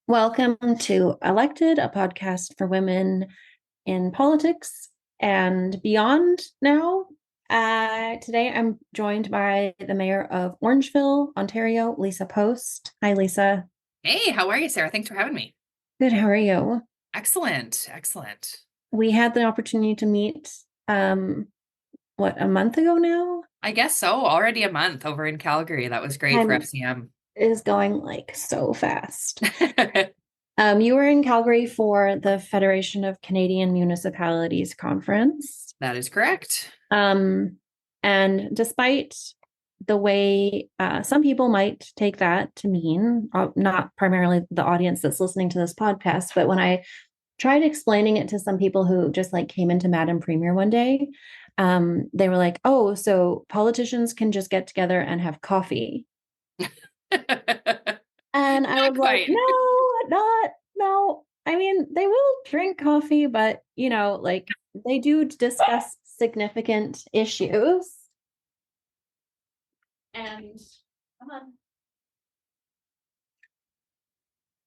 Welcome to Elected, a podcast for women in politics and beyond now. Today I'm joined by the mayor of Orangeville, Ontario, Lisa Post. Hi, Lisa. Hey, how are you, Sarah? Thanks for having me. Good. How are you? Excellent, excellent. We had the opportunity to meet, um, a month ago now? I guess so. Already a month over in Calgary. That was great for Time FCM. is going like so fast. You were in Calgary for the Federation of Canadian Municipalities conference. That is correct. Um, and despite the way some people might take that to mean, not primarily the audience that's listening to this podcast, but when I tried explaining it to some people who just like came into Madam Premier one day, they were like, "Oh, so politicians can just get together and have coffee." And I Not was like, quite. "No, not no. I mean, they will drink coffee, but like they do discuss significant issues." And come on.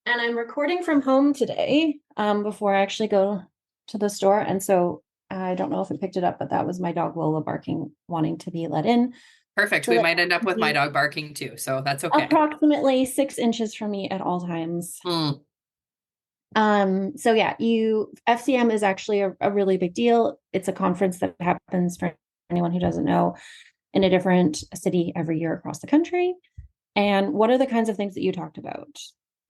And I'm recording from home today, before I actually go to the store. And so I don't know if it picked it up, but that was my dog Lola barking, wanting to be let in. Perfect. So We that might end up with my be dog barking too, so that's okay. approximately 6 inches from me at all times. Mm. So yeah, FCM is actually a really big deal. It's a conference that happens, for anyone who doesn't know, in a different city every year across the country. And what are the kinds of things that you talked about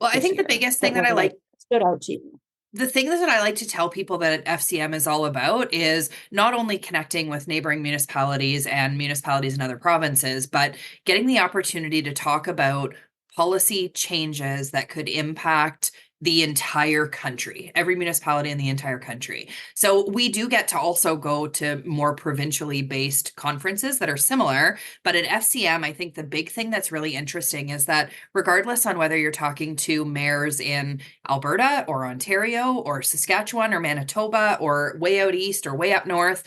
Well, I this think the year biggest thing that that were I like like stood out to you? the thing that I like to tell people that FCM is all about is not only connecting with neighboring municipalities and municipalities in other provinces, but getting the opportunity to talk about policy changes that could impact the entire country, every municipality in the entire country. So we do get to also go to more provincially based conferences that are similar, but at FCM, I think the big thing that's really interesting is that regardless on whether you're talking to mayors in Alberta or Ontario or Saskatchewan or Manitoba or way out east or way up north,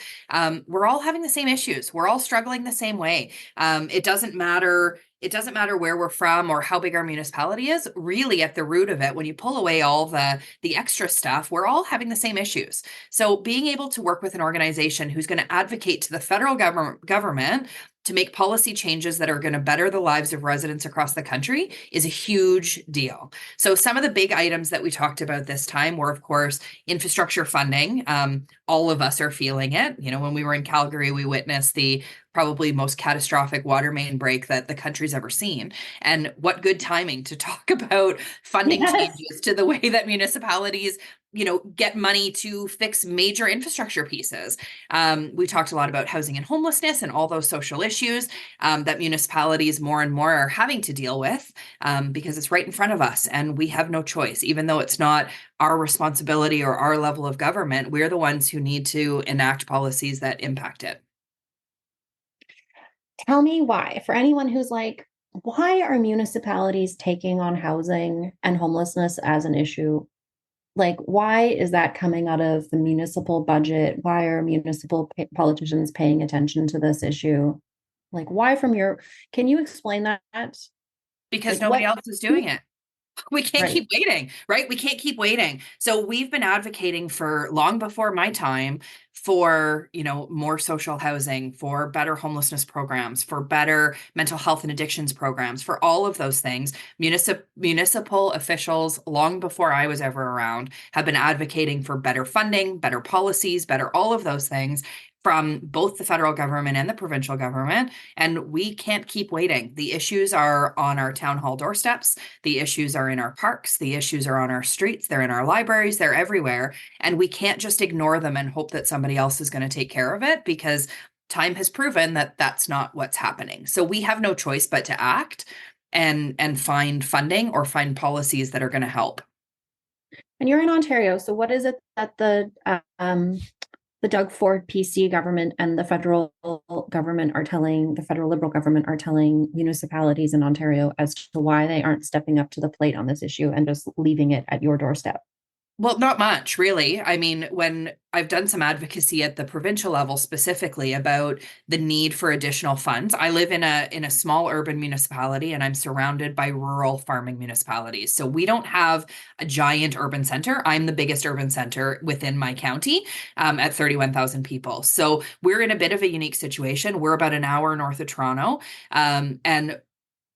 we're all having the same issues. We're all struggling the same way. It doesn't matter. It doesn't matter where we're from or how big our municipality is. Really, at the root of it, when you pull away all the extra stuff, we're all having the same issues. So, being able to work with an organization who's going to advocate to the federal government to make policy changes that are going to better the lives of residents across the country is a huge deal. So, some of the big items that we talked about this time were, of course, infrastructure funding. All of us are feeling it. You know, when we were in Calgary, we witnessed the probably most catastrophic water main break that the country's ever seen. And what good timing to talk about funding Yes. changes to the way that municipalities get money to fix major infrastructure pieces. We talked a lot about housing and homelessness and all those social issues that municipalities more and more are having to deal with, because it's right in front of us and we have no choice. Even though it's not our responsibility or our level of government, we're the ones who need to enact policies that impact it. Tell me why, for anyone who's like, why are municipalities taking on housing and homelessness as an issue? Like, why is that coming out of the municipal budget? Why are politicians paying attention to this issue? Like, why can you explain that? Because Like, nobody what? else is doing it. We can't Right. keep waiting, right? We can't keep waiting. So we've been advocating for long before my time for, more social housing, for better homelessness programs, for better mental health and addictions programs, for all of those things. Municipal officials, long before I was ever around, have been advocating for better funding, better policies, better all of those things from both the federal government and the provincial government. And we can't keep waiting. The issues are on our town hall doorsteps. The issues are in our parks. The issues are on our streets. They're in our libraries. They're everywhere. And we can't just ignore them and hope that somebody else is going to take care of it, because time has proven that that's not what's happening. So we have no choice but to act and find funding or find policies that are going to help. And you're in Ontario, so what is it that the Doug Ford PC government and the federal government are telling the federal Liberal government are telling municipalities in Ontario as to why they aren't stepping up to the plate on this issue and just leaving it at your doorstep? Well, not much, really. I mean, when I've done some advocacy at the provincial level specifically about the need for additional funds. I live in a small urban municipality and I'm surrounded by rural farming municipalities. So we don't have a giant urban center. I'm the biggest urban center within my county at 31,000 people. So we're in a bit of a unique situation. We're about an hour north of Toronto. And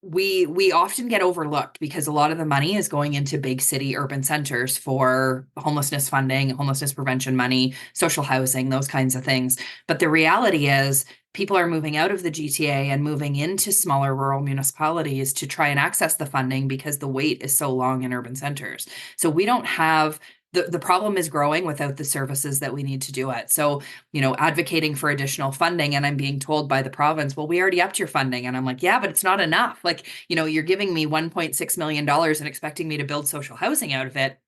we often get overlooked because a lot of the money is going into big city urban centers for homelessness funding, homelessness prevention money, social housing, those kinds of things. But the reality is people are moving out of the GTA and moving into smaller rural municipalities to try and access the funding because the wait is so long in urban centers. So we don't have the problem is growing without the services that we need to do it. So, advocating for additional funding, and I'm being told by the province, well, we already upped your funding. And I'm like, yeah, but it's not enough. Like, you're giving me $1.6 million and expecting me to build social housing out of it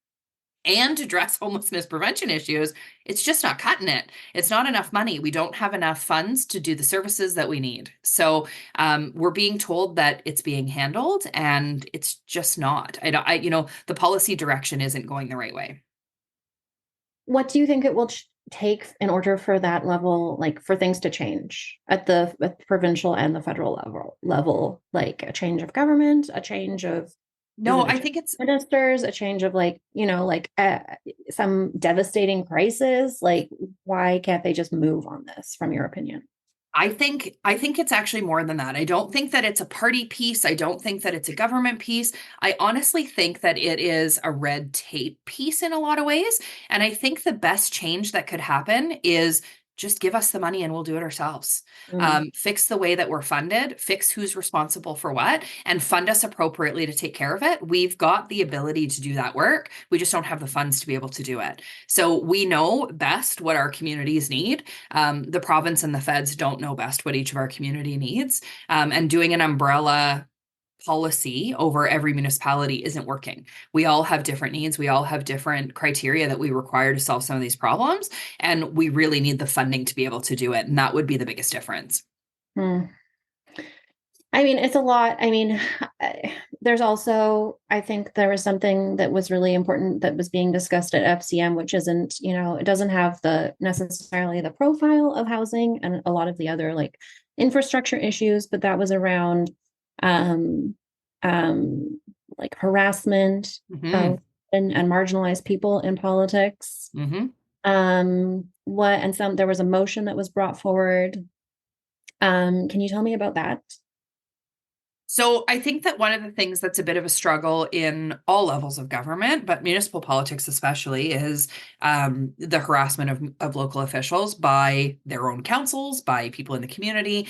and address homelessness prevention issues. It's just not cutting it. It's not enough money. We don't have enough funds to do the services that we need. So we're being told that it's being handled, and it's just not. The policy direction isn't going the right way. What do you think it will take in order for that level, like for things to change at the provincial and the federal level, like a change of government, a change of, is No, it a I change think it's of ministers, a change of some devastating crisis? Like, why can't they just move on this, from your opinion? I think it's actually more than that. I don't think that it's a party piece. I don't think that it's a government piece. I honestly think that it is a red tape piece in a lot of ways. And I think the best change that could happen is just give us the money and we'll do it ourselves. Mm. Fix the way that we're funded, fix who's responsible for what, and fund us appropriately to take care of it. We've got the ability to do that work. We just don't have the funds to be able to do it. So we know best what our communities need. The province and the feds don't know best what each of our community needs. And doing an umbrella policy over every municipality isn't working. We all have different needs. We all have different criteria that we require to solve some of these problems. And we really need the funding to be able to do it. And that would be the biggest difference. Mm. I mean, it's a lot. I mean, there's also, I think there was something that was really important that was being discussed at FCM, which isn't, it doesn't have the necessarily the profile of housing and a lot of the other like infrastructure issues, but that was around um like harassment Mm-hmm. of and marginalized people in politics. Mm-hmm. What and some there was a motion that was brought forward. Can you tell me about that? So I think that one of the things that's a bit of a struggle in all levels of government, but municipal politics especially, is the harassment of local officials by their own councils, by people in the community.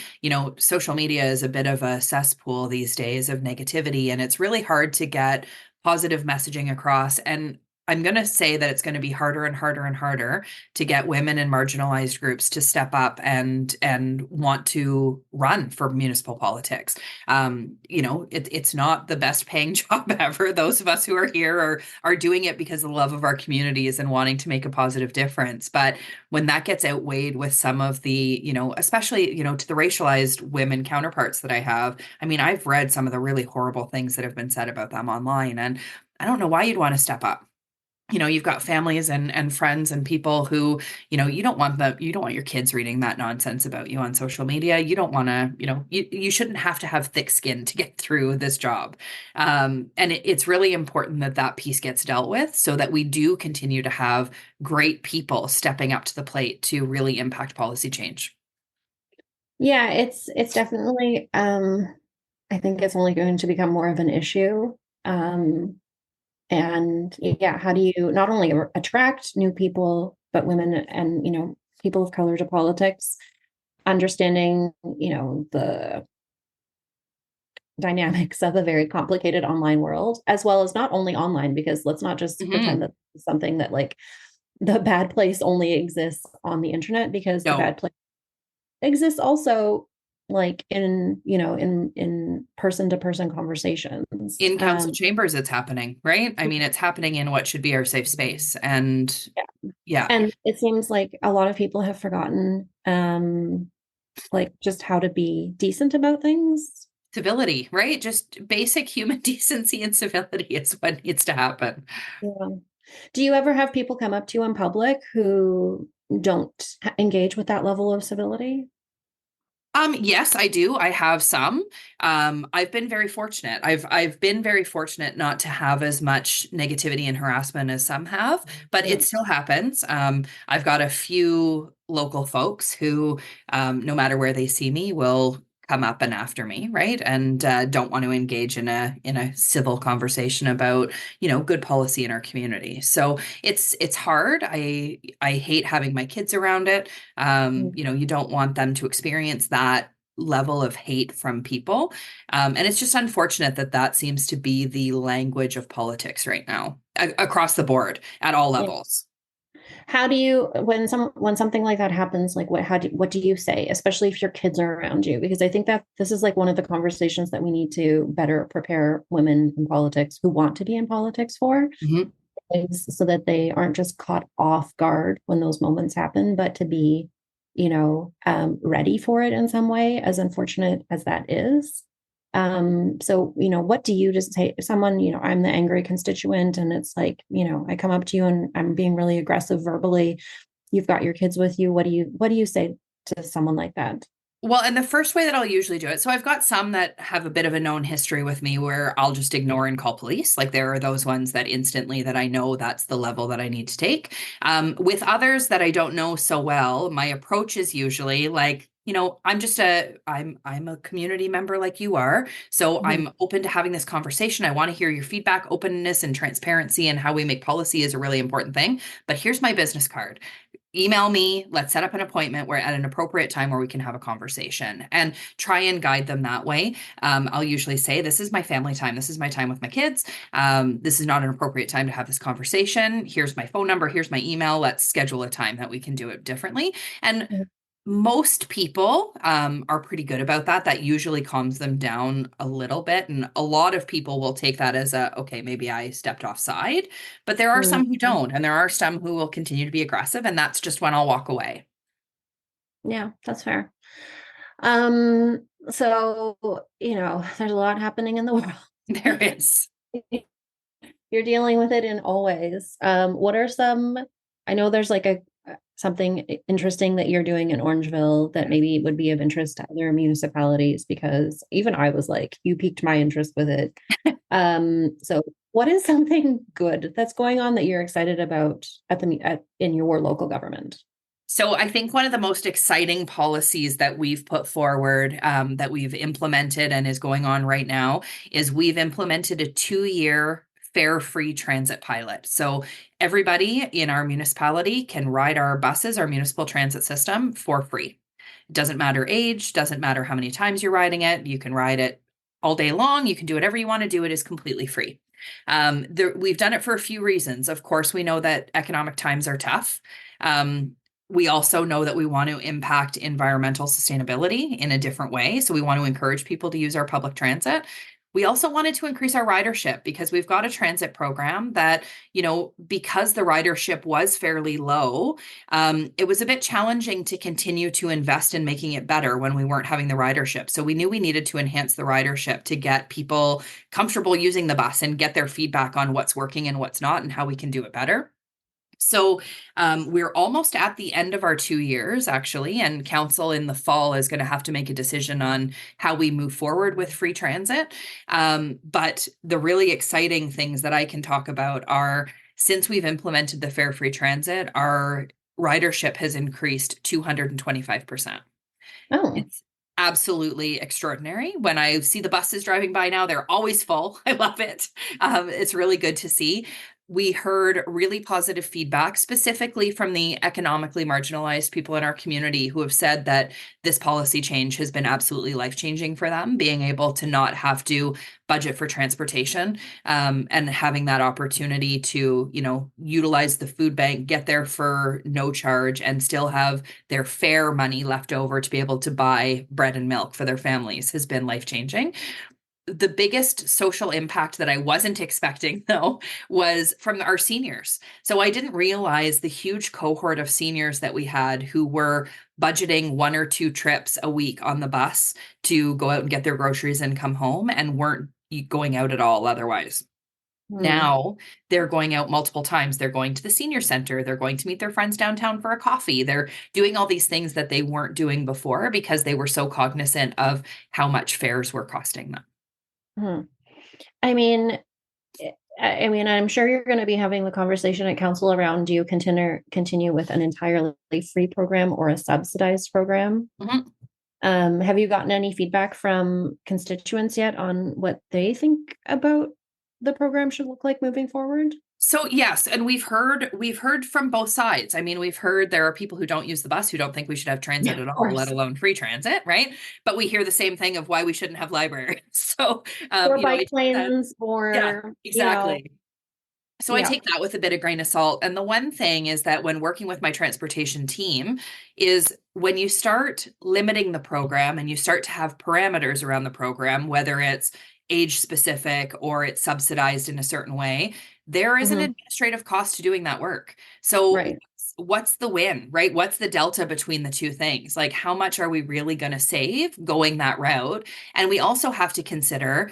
Social media is a bit of a cesspool these days of negativity, and it's really hard to get positive messaging across. And I'm going to say that it's going to be harder and harder and harder to get women and marginalized groups to step up and want to run for municipal politics. It's not the best paying job ever. Those of us who are here are doing it because of the love of our communities and wanting to make a positive difference. But when that gets outweighed with some of the, especially, to the racialized women counterparts that I have, I mean, I've read some of the really horrible things that have been said about them online, and I don't know why you'd want to step up. You've got families and friends and people who, you don't want your kids reading that nonsense about you on social media. You don't want to, you shouldn't have to have thick skin to get through this job. And it's really important that that piece gets dealt with so that we do continue to have great people stepping up to the plate to really impact policy change. Yeah, it's definitely I think it's only going to become more of an issue. And yeah, how do you not only attract new people, but women and people of color to politics, understanding, the dynamics of a very complicated online world, as well as not only online, because let's not just pretend Hmm. that it's something that like the bad place only exists on the internet, because the No. bad place exists also like in person to person conversations. In council chambers, it's happening, right? I mean, it's happening in what should be our safe space. And Yeah. yeah, And it seems like a lot of people have forgotten like just how to be decent about things. civility, right? Just basic human decency and civility is what needs to happen. Yeah. Do you ever have people come up to you in public who don't engage with that level of civility? Yes, I do. I have some. I've been very fortunate. I've been very fortunate not to have as much negativity and harassment as some have, but Yeah. it still happens. I've got a few local folks who, no matter where they see me, will come up and after me, right? And don't want to engage in a civil conversation about, good policy in our community. So it's hard. I hate having my kids around it. You don't want them to experience that level of hate from people. And it's just unfortunate that that seems to be the language of politics right now, across the board at all Yeah. levels. How do you when something like that happens, like what do you say, especially if your kids are around you? Because I think that this is like one of the conversations that we need to better prepare women in politics who want to be in politics for, Mhm. is so that they aren't just caught off guard when those moments happen, but to be, ready for it in some way, as unfortunate as that is. So, what do you just say someone, I'm the angry constituent and it's like, I come up to you and I'm being really aggressive verbally. You've got your kids with you. What do you say to someone like that? Well, and the first way that I'll usually do it, so I've got some that have a bit of a known history with me where I'll just ignore and call police. Like there are those ones that instantly that I know that's the level that I need to take. With others that I don't know so well, my approach is usually like, I'm a community member like you are. So Mhm. I'm open to having this conversation. I want to hear your feedback. Openness and transparency and how we make policy is a really important thing. But here's my business card. Email me, let's set up an appointment where at an appropriate time where we can have a conversation and try and guide them that way. I'll usually say, this is my family time. This is my time with my kids. This is not an appropriate time to have this conversation. Here's my phone number. Here's my email. Let's schedule a time that we can do it differently. And most people are pretty good about that. That usually calms them down a little bit. And a lot of people will take that as okay, maybe I stepped offside. But there are some who Mhm. don't. And there are some who will continue to be aggressive. And that's just when I'll walk away. Yeah, that's fair. So, there's a lot happening in the world. There is. You're dealing with it in all ways. What are some, I know there's like something interesting that you're doing in Orangeville that maybe would be of interest to other municipalities, because even I was like, you piqued my interest with it. So what is something good that's going on that you're excited about in your local government? So I think one of the most exciting policies that we've put forward, that we've implemented and is going on right now, is we've implemented a 2-year fare free transit pilot. So everybody in our municipality can ride our buses, our municipal transit system for free. It doesn't matter age, doesn't matter how many times you're riding it. You can ride it all day long. You can do whatever you want to do. It is completely free. We've done it for a few reasons. Of course, we know that economic times are tough. Um, we also know that we want to impact environmental sustainability in a different way. So we want to encourage people to use our public transit. We also wanted to increase our ridership because we've got a transit program that, because the ridership was fairly low, it was a bit challenging to continue to invest in making it better when we weren't having the ridership. So we knew we needed to enhance the ridership to get people comfortable using the bus and get their feedback on what's working and what's not and how we can do it better. So we're almost at the end of our 2 years, actually, and council in the fall is going to have to make a decision on how we move forward with free transit. But the really exciting things that I can talk about are since we've implemented the fare free transit, our ridership has increased 225%. Oh, It's absolutely extraordinary. When I see the buses driving by now, they're always full. I love it. It's really good to see. We heard really positive feedback, specifically from the economically marginalized people in our community who have said that this policy change has been absolutely life-changing for them, being able to not have to budget for transportation, and having that opportunity to, utilize the food bank, get there for no charge, and still have their fare money left over to be able to buy bread and milk for their families has been life-changing. The biggest social impact that I wasn't expecting, though, was from our seniors. So I didn't realize the huge cohort of seniors that we had who were budgeting 1 or 2 trips a week on the bus to go out and get their groceries and come home and weren't going out at all otherwise. Hmm. Now they're going out multiple times. They're going to the senior center. They're going to meet their friends downtown for a coffee. They're doing all these things that they weren't doing before because they were so cognizant of how much fares were costing them. Hmm. I mean, I'm sure you're going to be having the conversation at council around, do you continue with an entirely free program or a subsidized program? Mhm. Have you gotten any feedback from constituents yet on what they think about the program should look like moving forward? So yes, and we've heard from both sides. I mean, we've heard there are people who don't use the bus who don't think we should have Yeah, transit of at all, let course. alone free transit, right? But we hear the same thing of why we shouldn't have libraries. So, Or I bike take that. lanes Yeah, or, exactly. So I yeah. take that with a bit of grain of salt. And the one thing is that when working with my transportation team is when you start limiting the program and you start to have parameters around the program, whether it's age specific or it's subsidized in a certain way, there is an Mhm. administrative cost to doing that work. So Right. what's the win, right? What's the delta between the two things? Like how much are we really going to save going that route? And we also have to consider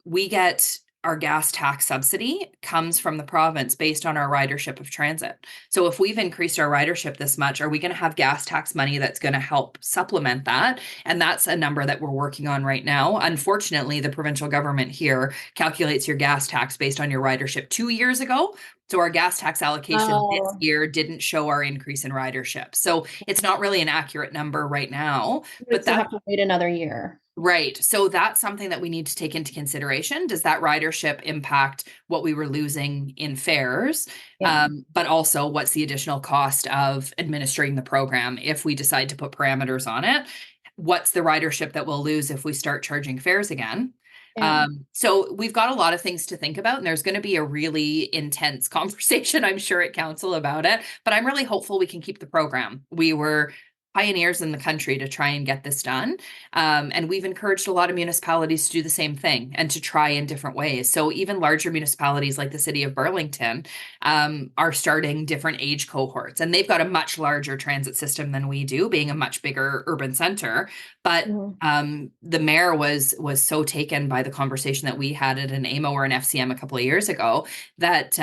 we get our gas tax subsidy comes from the province based on our ridership of transit. So if we've increased our ridership this much, are we going to have gas tax money that's going to help supplement that? And that's a number that we're working on right now. Unfortunately, the provincial government here calculates your gas tax based on your ridership 2 years ago. So our gas tax allocation this Oh, year didn't show our increase in ridership. So it's not really an accurate number right now, you would but still that have to wait another year. right. So that's something that we need to take into consideration. Does that ridership impact what we were losing in fares? Yeah. But also, what's the additional cost of administering the program if we decide to put parameters on it? What's the ridership that we'll lose if we start charging fares again? Yeah. So we've got a lot of things to think about, and there's going to be a really intense conversation, I'm sure, at council about it. But I'm really hopeful we can keep the program. We were pioneers in the country to try and get this done. And we've encouraged a lot of municipalities to do the same thing and to try in different ways. So even larger municipalities like the city of Burlington are starting different age cohorts, and they've got a much larger transit system than we do, being a much bigger urban center. But Mhm. the mayor was so taken by the conversation that we had at an AMO or an FCM a couple of years ago that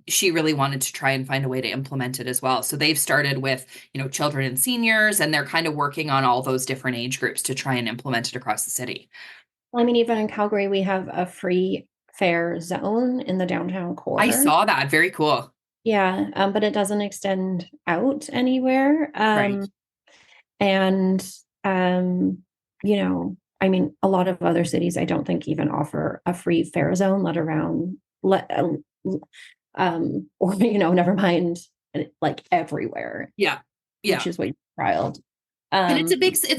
she really wanted to try and find a way to implement it as well. So they've started with children and seniors, and they're kind of working on all those different age groups to try and implement it across the city. I mean, even in Calgary, we have a free fare zone in the downtown I core. saw that. Very cool. Yeah, but it doesn't extend out anywhere. Right. And you know, I mean, a lot of other cities I don't think even offer a free fare zone, or never mind, like everywhere, Yeah. which Yeah. is what you filed. And Um, it's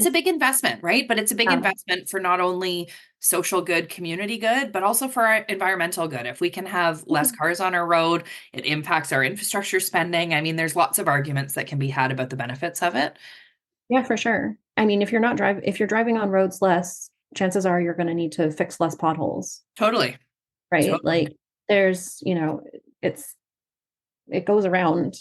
a big investment, right? But it's a big yeah, investment for not only social good, community good, but also for our environmental good. If we can have less cars on our road, it impacts our infrastructure spending. I mean, there's lots of arguments that can be had about the benefits of it. yeah, for sure. I mean, if you're driving on roads less, chances are you're going to need to fix less potholes, Totally. right? Totally. Like there's, it's it goes around.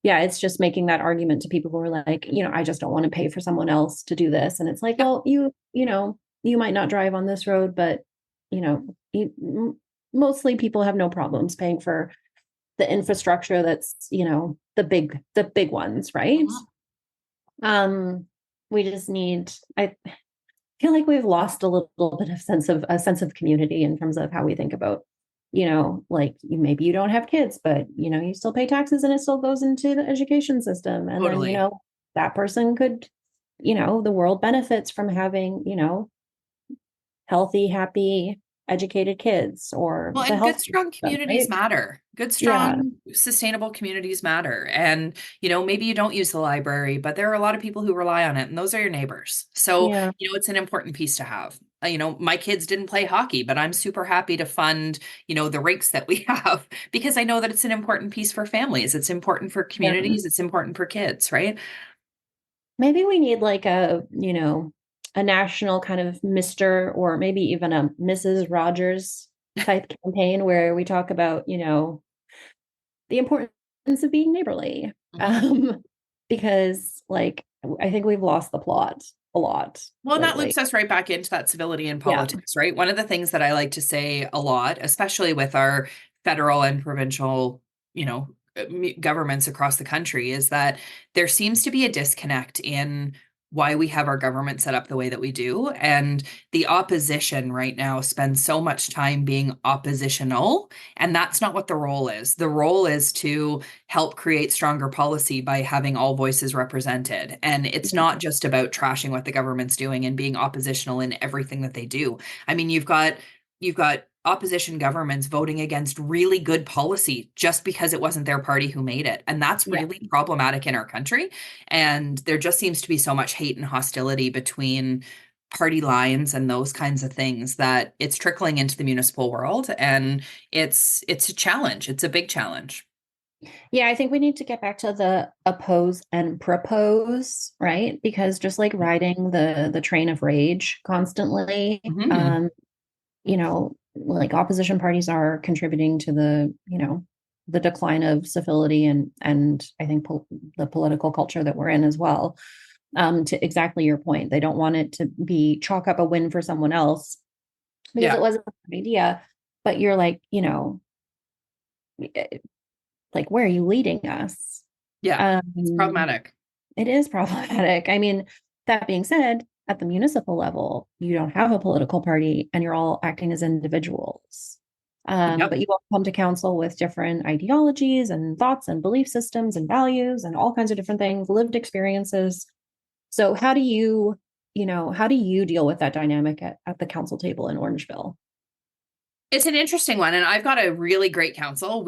Yeah, it's just making that argument to people who are like, I just don't want to pay for someone else to do this. And it's like, Yep. well, you might not drive on this road, but you know, mostly people have no problems paying for the infrastructure that's, the big ones, right? Mhm. Um, we just need, I feel like we've lost a little bit of sense of community in terms of how we think about, like maybe you don't have kids, but you still pay taxes and it still goes into the education system. And then, Totally. that person could, the world benefits from having, healthy, happy, educated kids or Well, the and health good, strong system, communities right? matter. Good, Yeah. strong, sustainable communities matter. And, maybe you don't use the library, but there are a lot of people who rely on it, and those are your neighbors. So, Yeah. it's an important piece to have. My kids didn't play hockey, but I'm super happy to fund, the rinks that we have because I know that it's an important piece for families. It's important for Yeah. communities. It's important for kids, right? Maybe we need like a national kind of Mr. or maybe even a Mrs. Rogers type campaign where we talk about, the importance of being neighborly. Mhm. Um, because like I think we've lost the plot. a lot Well, and that lately. loops us right back into that civility in Yeah. politics, right? One of the things that I like to say a lot, especially with our federal and provincial, governments across the country, is that there seems to be a disconnect in why we have our government set up the way that we do. And the opposition right now spends so much time being oppositional. And that's not what the role is. The role is to help create stronger policy by having all voices represented. And it's not just about trashing what the government's doing and being oppositional in everything that they do. I mean, you've got opposition governments voting against really good policy just because it wasn't their party who made it. And that's Yeah. really problematic in our country. And there just seems to be so much hate and hostility between party lines and those kinds of things that it's trickling into the municipal world. And it's a challenge. It's a big challenge. Yeah, I think we need to get back to the oppose and propose, right? Because just like riding the train of rage constantly, Hmm. like opposition parties are contributing to the decline of civility and I think the political culture that we're in as well. To exactly your point, they don't want it to be chalk up a win for someone else because it Yeah. wasn't a good idea. But you're like, like where are you leading us? Yeah. It's Um, problematic. it is problematic. I mean, that being said, at the municipal level, you don't have a political party and you're all acting as individuals. Yep. But you all come to council with different ideologies and thoughts and belief systems and values and all kinds of different things, lived experiences. So how do you deal with that dynamic at the council table in Orangeville? It's an interesting one, and I've got a really great council.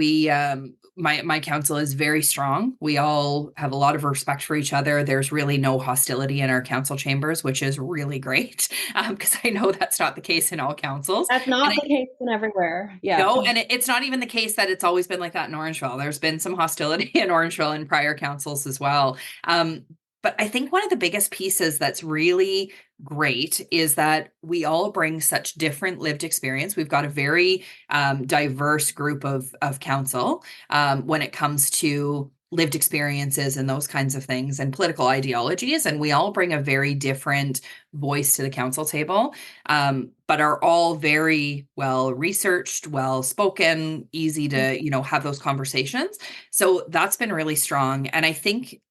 My council is very strong. We all have a lot of respect for each other. There's really no hostility in our council chambers, which is really great, because I know that's not the case in all councils. That's And not I the case in everywhere. Yeah. no, and it's not even the case that it's always been like that in Orangeville. There's been some hostility in Orangeville in prior councils as well. But I think one of the biggest pieces that's really great is that we all bring such different lived experience. We've got a very diverse group of council when it comes to lived experiences and those kinds of things and political ideologies. And we all bring a very different voice to the council table, but are all very well researched, well spoken, easy to, have those conversations. So that's been really strong. And I think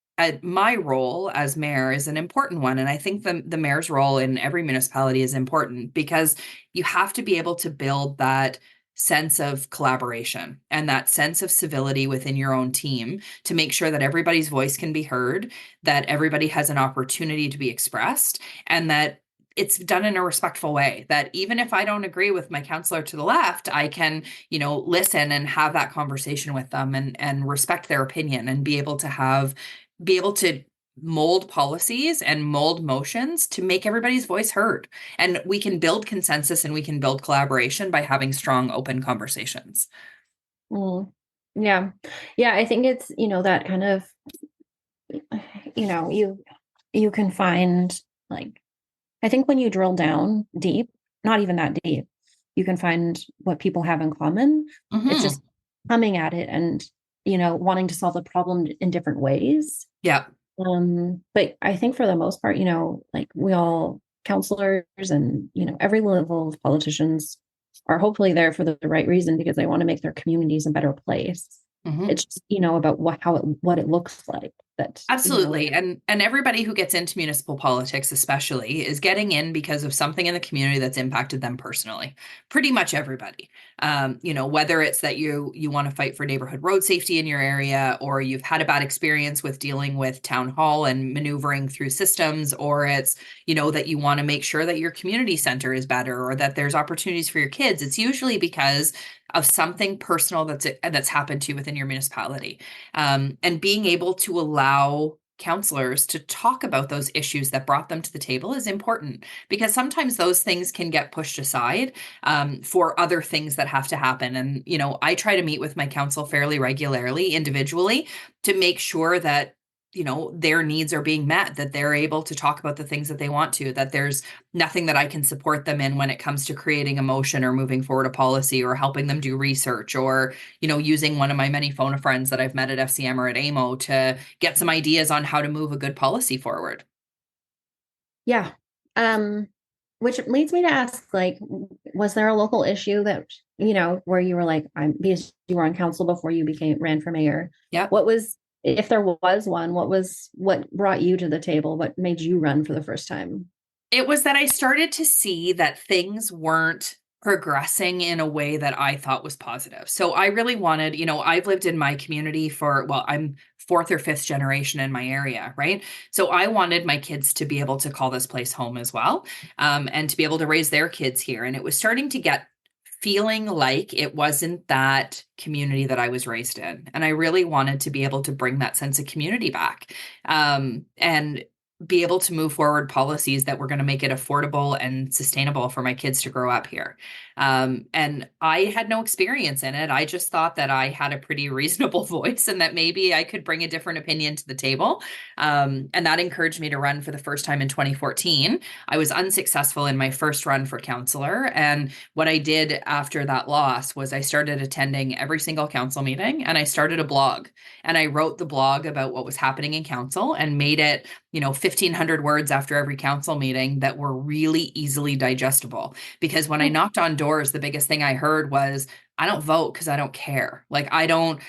my role as mayor is an important one. And I think the mayor's role in every municipality is important because you have to be able to build that sense of collaboration and that sense of civility within your own team to make sure that everybody's voice can be heard, that everybody has an opportunity to be expressed, and that it's done in a respectful way, that even if I don't agree with my counselor to the left, I can, listen and have that conversation with them and respect their opinion and be able to mold policies and mold motions to make everybody's voice heard. And we can build consensus and we can build collaboration by having strong, open conversations. Mm. Yeah. Yeah, I think it's, that kind of, you can find like I think when you drill down deep, not even that deep, you can find what people have in common. It's Hmm. just coming at it and, wanting to solve the problem in different ways. Yeah. But I think for the most part, like we all counselors and, every level of politicians are hopefully there for the right reason because they want to make their communities a better place. Hmm. It's just, about what it looks like that, Absolutely. And everybody who gets into municipal politics especially is getting in because of something in the community that's impacted them personally. Pretty much everybody. Whether it's that you want to fight for neighborhood road safety in your area, or you've had a bad experience with dealing with town hall and maneuvering through systems, or it's, that you want to make sure that your community center is better or that there's opportunities for your kids. It's usually because of something personal that's happened to you within your municipality, and being able to allow counselors to talk about those issues that brought them to the table is important because sometimes those things can get pushed aside for other things that have to happen. And, I try to meet with my council fairly regularly, individually, to make sure that their needs are being met, that they're able to talk about the things that they want to, that there's nothing that I can support them in when it comes to creating a motion or moving forward a policy or helping them do research or, using one of my many phone friends that I've met at FCM or at AMO to get some ideas on how to move a good policy forward. Yeah. Um, which leads me to ask, like, was there a local issue that, where you were like, because you were on council before you ran for mayor? Yep. What was, if there was one, what brought you to the table? What made you run for the first time? It was that I started to see that things weren't progressing in a way that I thought was positive. So I really wanted, I've lived in my community well, I'm fourth or fifth generation in my area, right? So I wanted my kids to be able to call this place home as well, and to be able to raise their kids here. And it was starting to get feeling like it wasn't that community that I was raised in. And I really wanted to be able to bring that sense of community back. And be able to move forward policies that were going to make it affordable and sustainable for my kids to grow up here. And I had no experience in it. I just thought that I had a pretty reasonable voice and that maybe I could bring a different opinion to the table. And that encouraged me to run for the first time in 2014. I was unsuccessful in my first run for councillor. And what I did after that loss was I started attending every single council meeting and I started a blog. And I wrote the blog about what was happening in council and made it 1,500 words after every council meeting that were really easily digestible. Because when I knocked on doors, the biggest thing I heard was, I don't vote because I don't care. Like, I don't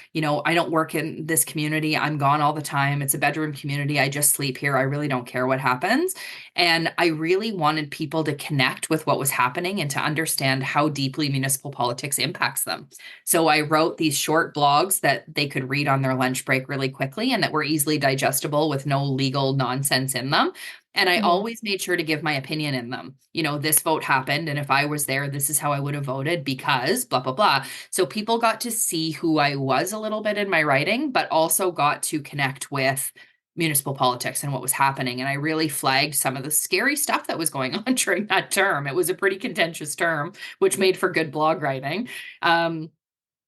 work in this community. I'm gone all the time. It's a bedroom community. I just sleep here. I really don't care what happens. And I really wanted people to connect with what was happening and to understand how deeply municipal politics impacts them. So I wrote these short blogs that they could read on their lunch break really quickly and that were easily digestible with no legal nonsense in them. And I Mhm. always made sure to give my opinion in them. This vote happened. And if I was there, this is how I would have voted because blah, blah, blah. So people got to see who I was a little bit in my writing, but also got to connect with municipal politics and what was happening. And I really flagged some of the scary stuff that was going on during that term. It was a pretty contentious term, which made for good blog writing.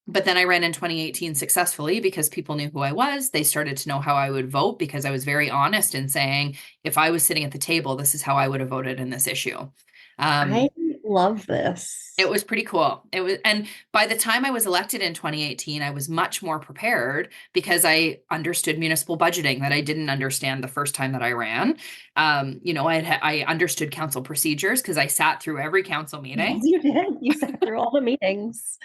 But then I ran in 2018 successfully because people knew who I was. They started to know how I would vote because I was very honest in saying, if I was sitting at the table, this is how I would have voted in this issue. I Um, love this. it was pretty cool. And by the time I was elected in 2018, I was much more prepared because I understood municipal budgeting that I didn't understand the first time that I ran. I understood council procedures because I sat through every council Yes, meeting. you did. You sat through all the meetings.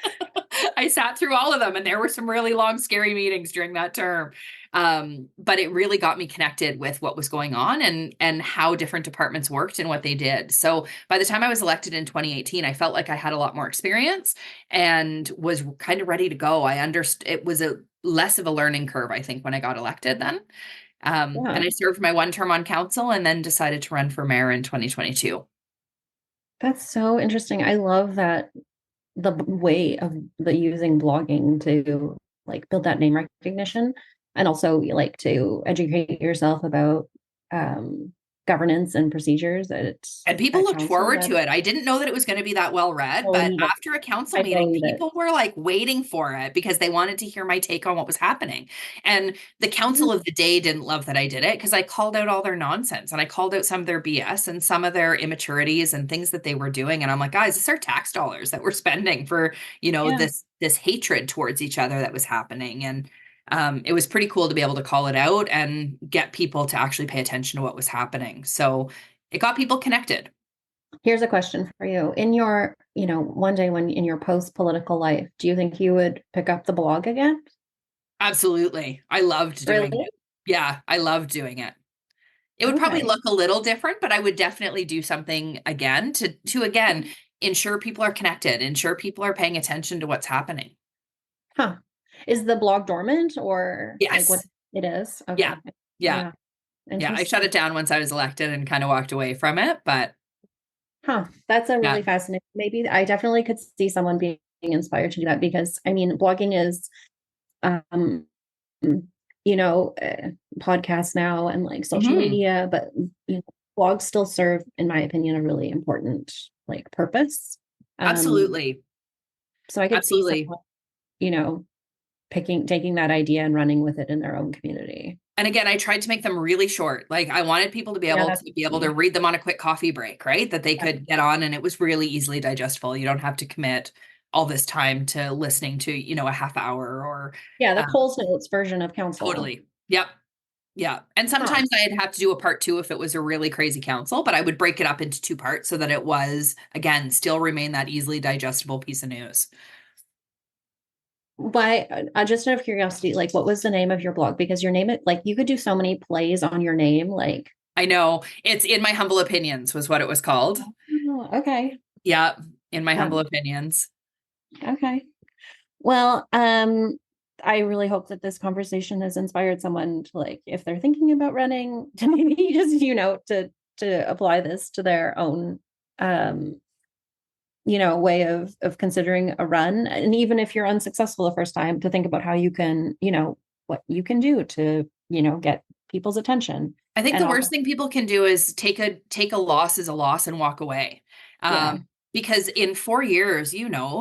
I sat through all of them, and there were some really long, scary meetings during that term. But it really got me connected with what was going on and how different departments worked and what they did. So by the time I was elected in 2018, I felt like I had a lot more experience and was kind of ready to go. I understood it was a less of a learning curve, I think, when I got elected then. Yeah, And I served my one term on council and then decided to run for mayor in 2022. that's so interesting. I love that way of the using blogging to like build that name recognition and also like to educate yourself about um governance and procedures And people at looked council. forward to That's it. I didn't know that it was going to be that well read, so but needed. after a council I meeting, believe it. people were like waiting for it because they wanted to hear my take on what was happening. And the council of the day didn't love that I did it because I called out all their nonsense and I called out some of their BS and some of their immaturities and things that they were doing. And I'm like, guys, this are tax dollars that we're spending for, Yeah. this hatred towards each other that was happening. And it was pretty cool to be able to call it out and get people to actually pay attention to what was happening. So it got people connected. Here's a question for you. In your, one day when in your post-political life, do you think you would pick up the blog again? Absolutely. I loved doing Really? it. Yeah, I loved doing it. It would probably Okay. look a little different, but I would definitely do something again to again ensure people are connected, ensure people are paying attention to what's happening. Huh. Is the blog dormant or like what Yes. it is? Yeah. Okay. Yeah. Yeah. Yeah. I shut Interesting. it down once I was elected and kind of walked away from it, but Huh. That's a yeah. really fascinating. Maybe I definitely could see someone being inspired to do that because I mean, blogging is, um, you know, podcasts now and like social Hmm. media, but blogs still serve, in my opinion, a really important like purpose. Um, Absolutely. so I could see Absolutely. someone, you know, taking that idea and running with it in their own community. And again, I tried to make them really short. Like I wanted people to be Yeah, able that's to be able to key. read them on a quick coffee break, right? That they Yeah. could get on and it was really easily digestible. You don't have to commit all this time to listening to, a half hour or Yeah, the uh, Coles Notes version of council. totally. Yep. Yeah. And Huh. sometimes I'd have to do a part two if it was a really crazy council, but I would break it up into two parts so that it was, again, still remain that easily digestible piece of news. Why, just out of curiosity, like what was the name of your blog? Because your name, like you could do so many plays on your name, like, I know it's In My Humble Opinions was what it was called. oh, okay. Yeah. In My Humble Um, Opinions. okay. Well, I really hope that this conversation has inspired someone to, like, if they're thinking about running, to maybe just, to apply this to their own um way of considering a run. And even if you're unsuccessful the first time, to think about how you can, what you can do to, get people's attention. I think And the worst also, thing people can do is take a loss as a loss and walk away. yeah. Because in 4 years,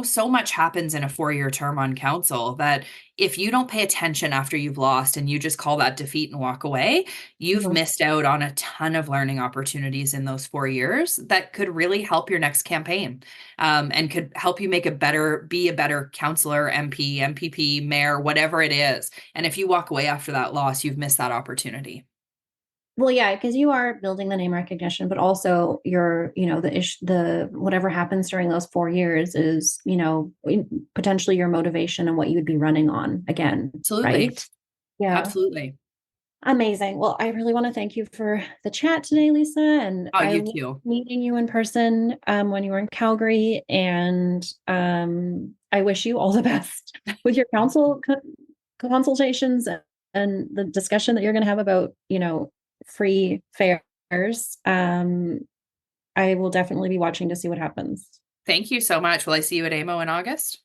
so much happens in a 4 year term on council that if you don't pay attention after you've lost and you just call that defeat and walk away, you've Mhm. missed out on a ton of learning opportunities in those 4 years that could really help your next campaign, and could help you be a better counselor, MP, MPP, mayor, whatever it is. And if you walk away after that loss, you've missed that opportunity. Well, yeah, because you are building the name recognition, but also your, the whatever happens during those 4 years is, potentially your motivation and what you would be running on again, Absolutely. right? Yeah. Absolutely. Amazing. Well, I really want to thank you for the chat today, Lisa. And Oh, I you love too. meeting you in person when you were in Calgary. And I wish you all the best with your consultations and the discussion that you're going to have about, free fares. I will definitely be watching to see what happens. Thank you so much. Will I see you at AMO in August?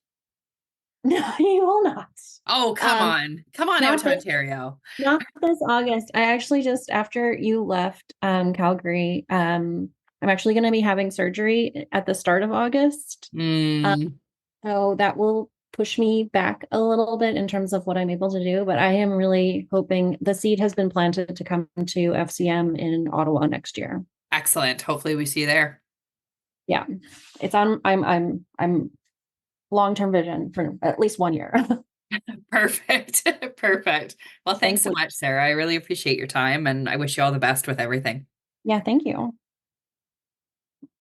No, you will not. Oh, come Um, on. Come on out not to this Ontario. Not this August. I actually just after you left Calgary, I'm actually going to be having surgery at the start of August. Um, Mm, so that will push me back a little bit in terms of what I'm able to do, but I am really hoping the seed has been planted to come to FCM in Ottawa next year. excellent. Hopefully we see you there. Yeah. It's on I'm long-term vision for at least 1 year. Perfect. Perfect. Well, thanks Thanks. so much, Sarah. I really appreciate your time and I wish you all the best with everything. Yeah, thank you.